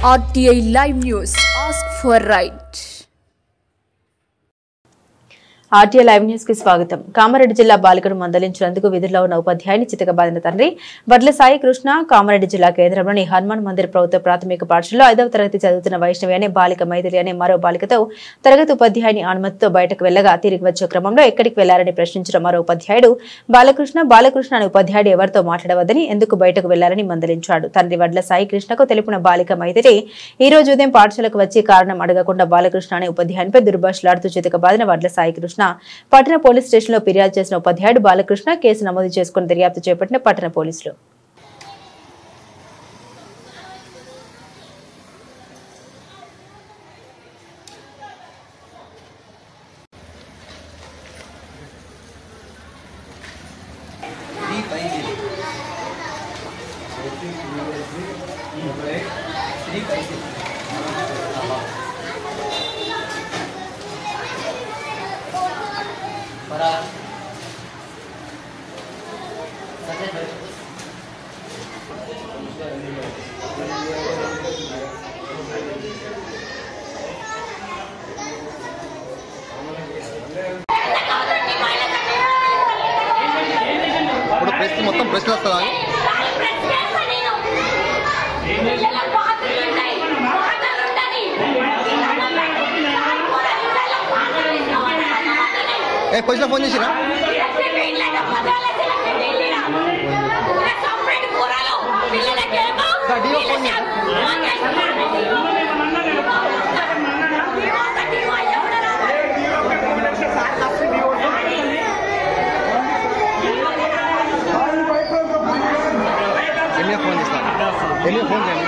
RTI Live News. Ask for right. RTI Live News కి స్వాగతం. కామారెడ్డి జిల్లా బాలికను మందలించినందుకు విధుల్లో ఉన్న ఉపాధ్యాయుని చితకబాదిన తండ్రి వడ్ల సాయి కృష్ణ కామారెడ్డి జిల్లా కేంద్రంలోని హనుమాన్ మందిర్ ప్రభుత్వ ప్రాథమిక పాఠశాలలో 5వ తరగతి చదువుతున్న వైష్ణవి అనే బాలిక మైథిలి అనే మరో బాలికతో తరగతి ఉపాధ్యాయుని అనుమతితో బయటకు వెళ్లగా తిరిగి వచ్చే క్రమంలో ఎక్కడికి వెళ్లారని ప్రశ్నించిన మరో ఉపాధ్యాయుడు బాలకృష్ణ అనే ఉపాధ్యాయుడు ఎవరితో మాట్లాడవద్దని ఎందుకు బయటకు వెళ్లారని మందలించాడు. తండ్రి వడ్ల సాయి కృష్ణకు తెలిపిన బాలిక మైథిలి ఈ రోజు ఉదయం పాఠశాలకు వచ్చి కారణం అడగకుండా బాలకృష్ణ అనే ఉపాధ్యాయునిపై దుర్భాషలాడుతూ చితకబాదిన వడ్ల సాయి కృష్ణ పట్టణ పోలీస్ స్టేషన్ లో ఫిర్యాదు చేసిన ఉపాధ్యాయుడు బాలకృష్ణ కేసు నమోదు చేసుకుని దర్యాప్తు చేపట్టిన పట్టణ పోలీసులు. మొత్తం ప్రశ్న వస్తుందా పొజిలో ఫోన్ చేసిరా ఫోన్ చేస్తాను ఫోన్ చేయండి.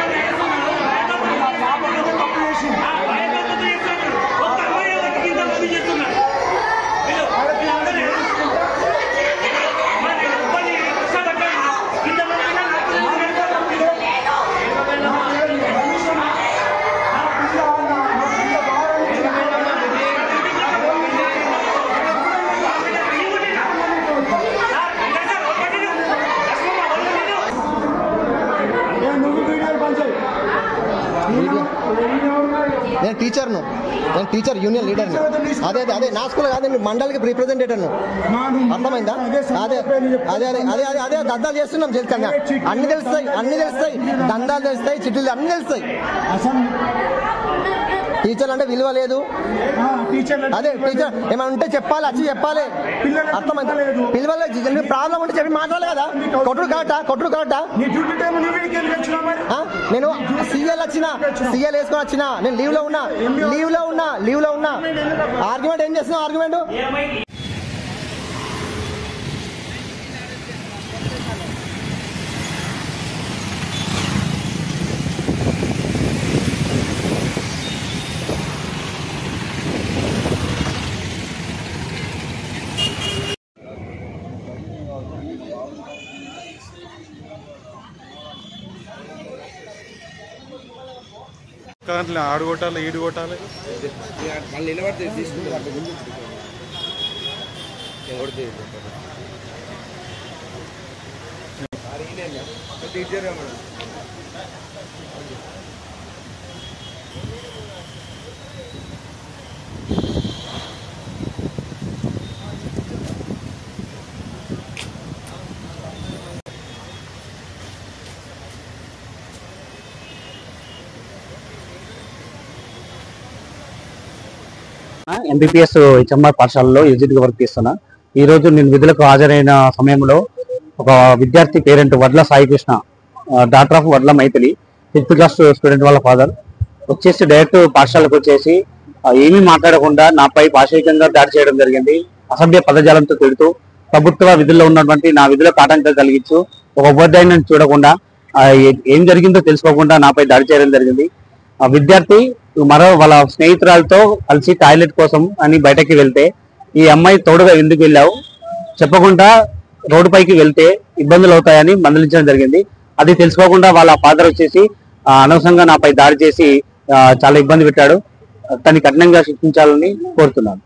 నేను టీచర్ యూనియన్ లీడర్ని. అదే నా స్కూల్ కాదు, మండలికి రిప్రజెంటేటివ్ను. అర్థమైందా? అదే దందాలు చేస్తున్నాం. తెలుసా? అన్ని తెలుస్తాయి దందాలు తెలుస్తాయి, చిట్టులు అన్ని తెలుస్తాయి. టీచర్ అంటే విలువ లేదు. అదే టీచర్ ఏమైనా ఉంటే చెప్పాలి, వచ్చి చెప్పాలి. అర్థమైందా? పిల్లలు ప్రాబ్లం ఉంటే చెప్పి మాట్లాడాలి కదా. కొట్టుడు కరెక్టా? నేను సీఎల్ వేసుకొని వచ్చిన. నేను లీవ్ లో ఉన్నా. ఆర్గ్యుమెంట్ ఏం చేస్తున్నావు? ఆర్గ్యుమెంట్ ఆడు కొట్టాలి, ఈడు కొట్టాలి. మళ్ళీ నిలబడితే టీచర్ ఎంబీపీఎస్ హెచ్ఎంఆర్ పాఠశాలలో ఎగ్జిట్గా వర్క్ చేస్తున్నా. ఈ రోజు నేను విధులకు హాజరైన సమయంలో ఒక విద్యార్థి పేరెంట్ వడ్ల సాయి కృష్ణ, డాక్టర్ ఆఫ్ వడ్ల మైథిలి, 5th క్లాస్ స్టూడెంట్ వాళ్ళ ఫాదర్ వచ్చేసి డైరెక్ట్ పాఠశాలకు వచ్చేసి ఏమీ మాట్లాడకుండా నాపై పాశవికంగా దాడి చేయడం జరిగింది. అసభ్య పదజాలంతో తిడుతూ ప్రభుత్వ విధుల్లో ఉన్నటువంటి నా విధులకు ఆటంకం కలిగించు ఒక ఉపాధ్యాయుని చూడకుండా ఏం జరిగిందో తెలుసుకోకుండా నాపై దాడి చేయడం జరిగింది. ఆ విద్యార్థి వాళ్ళ స్నేహితురాలతో కలిసి టాయిలెట్ కోసం అని బయటకి వెళ్తే ఈ అమ్మాయి తోడుగా ఎందుకు వెళ్ళావు చెప్పకుండా రోడ్డుపైకి వెళ్తే ఇబ్బందులు అవుతాయని మందలించడం జరిగింది. అది తెలుసుకోకుండా వాళ్ళ ఫాదర్ వచ్చేసి అనవసరంగా నాపై దాడి చేసి చాలా ఇబ్బంది పెట్టాడు. తనని కఠినంగా శిక్షించాలని కోరుతున్నాను.